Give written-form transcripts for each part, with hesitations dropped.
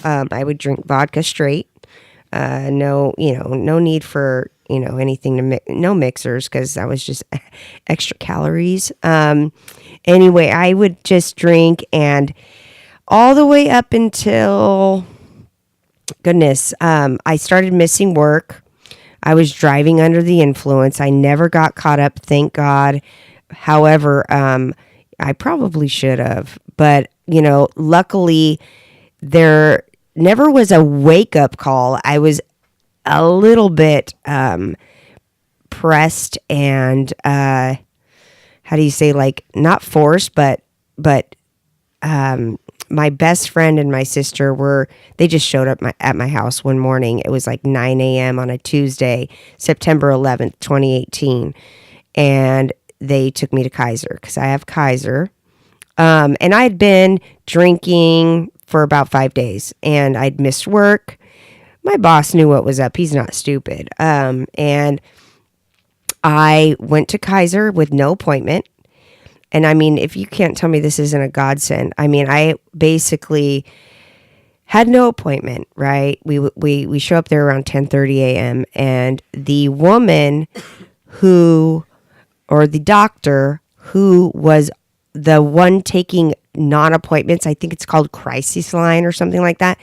I would drink vodka straight. No, no need for, anything no mixers, because that was just extra calories. Anyway, I would just drink, and all the way up until, goodness, I started missing work. I was driving under the influence. I never got caught up, thank God. However, I probably should have, but luckily there never was a wake up call. I was a little bit pressed and how do you say, like, not forced, but my best friend and my sister they just showed up at my house one morning. It was like 9 a.m. on a Tuesday, September 11th, 2018. And they took me to Kaiser because I have Kaiser. And I had been drinking for about 5 days, and I'd missed work. My boss knew what was up. He's not stupid. And I went to Kaiser with no appointment. And I mean, if you can't tell me this isn't a godsend, I mean, I basically had no appointment, right? We show up there around 10:30 a.m. and the woman or the doctor who was the one taking non-appointments, I think it's called crisis line or something like that.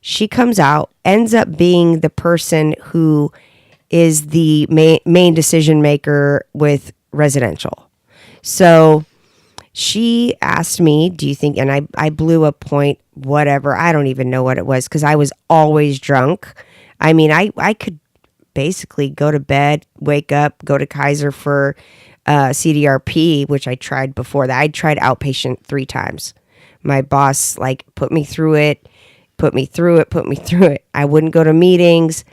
She comes out, ends up being the person who is the main decision maker with residential. So she asked me, do you think, and I blew a point, whatever. I don't even know what it was because I was always drunk. I mean, I could basically go to bed, wake up, go to Kaiser for CDRP, which I tried before that. I tried outpatient 3 times. My boss put me through it. I wouldn't go to meetings.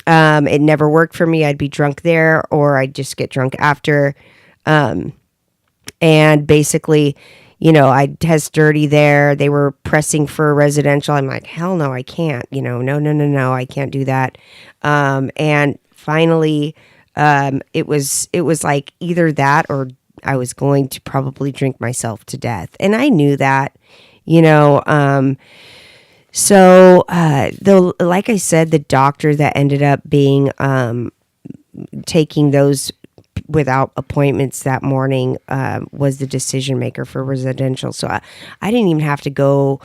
It never worked for me. I'd be drunk there, or I'd just get drunk after. And basically, I'd test dirty there. They were pressing for residential. I'm like, hell no, I can't. No, I can't do that. And finally, it was like either that or I was going to probably drink myself to death. And I knew that, so, like I said, the doctor that ended up being, taking those without appointments that morning, was the decision maker for residential. So I didn't even have to go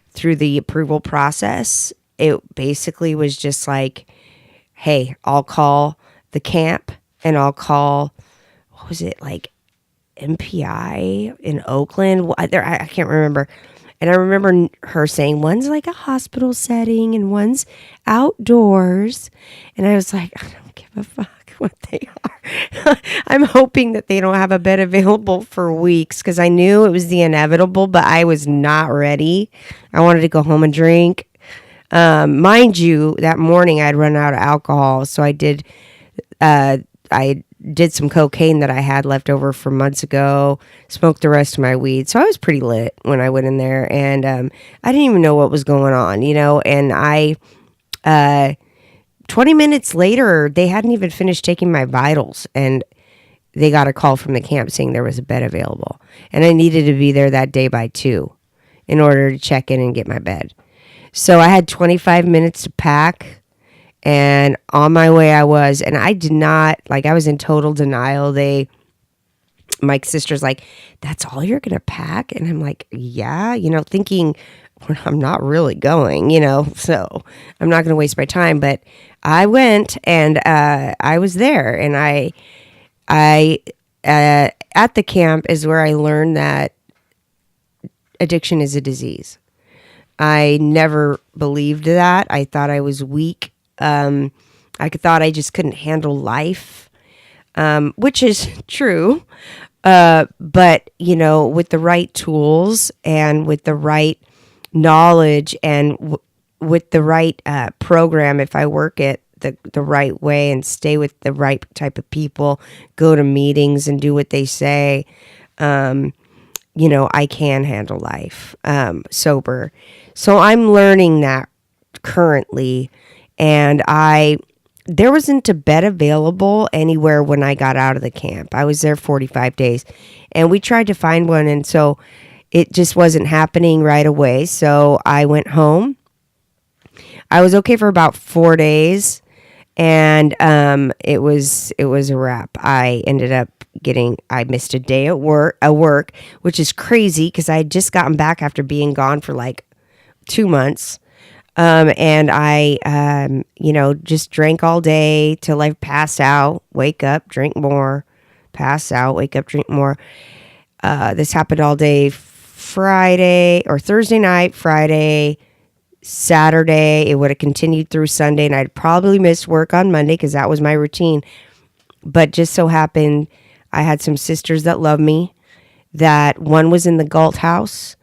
through the approval process. It basically was just like, hey, I'll call the camp and I'll call, what was it, like MPI in Oakland? I can't remember. And I remember her saying, one's like a hospital setting and one's outdoors. And I was like, I don't give a fuck what they are. I'm hoping that they don't have a bed available for weeks because I knew it was the inevitable, but I was not ready. I wanted to go home and drink. Mind you, that morning I'd run out of alcohol. So I did some cocaine that I had left over from months ago, smoked the rest of my weed. So I was pretty lit when I went in there, and I didn't even know what was going on, and I 20 minutes later, they hadn't even finished taking my vitals, and they got a call from the camp saying there was a bed available, and I needed to be there that day by 2 in order to check in and get my bed. So I had 25 minutes to pack. And on my way I was, and I did not, I was in total denial. My sister's like, that's all you're going to pack? And I'm like, yeah, thinking, well, I'm not really going, so I'm not going to waste my time. But I went, and I was there, and I at the camp is where I learned that addiction is a disease. I never believed that. I thought I was weak. I thought I just couldn't handle life, which is true. But, with the right tools and with the right knowledge and with the right program, if I work it the right way and stay with the right type of people, go to meetings and do what they say, I can handle life sober. So I'm learning that currently. And there wasn't a bed available anywhere when I got out of the camp. I was there 45 days, and we tried to find one, and so it just wasn't happening right away. So I went home, I was okay for about 4 days, and it was a wrap. I ended up I missed a day at work, which is crazy because I had just gotten back after being gone for like 2 months. And I, just drank all day till I passed out, wake up, drink more, pass out, wake up, drink more. This happened all day Friday or Thursday night, Friday, Saturday. It would have continued through Sunday, and I'd probably miss work on Monday because that was my routine. But just so happened, I had some sisters that love me, that one was in the Galt house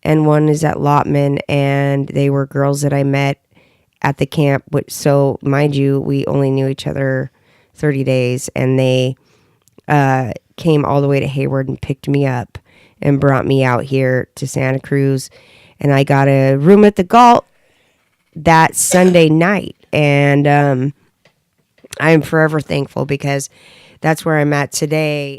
and one is at Lotman, and they were girls that I met at the camp. So, mind you, we only knew each other 30 days, and they came all the way to Hayward and picked me up and brought me out here to Santa Cruz, and I got a room at the Galt that Sunday night, and I'm forever thankful because that's where I'm at today.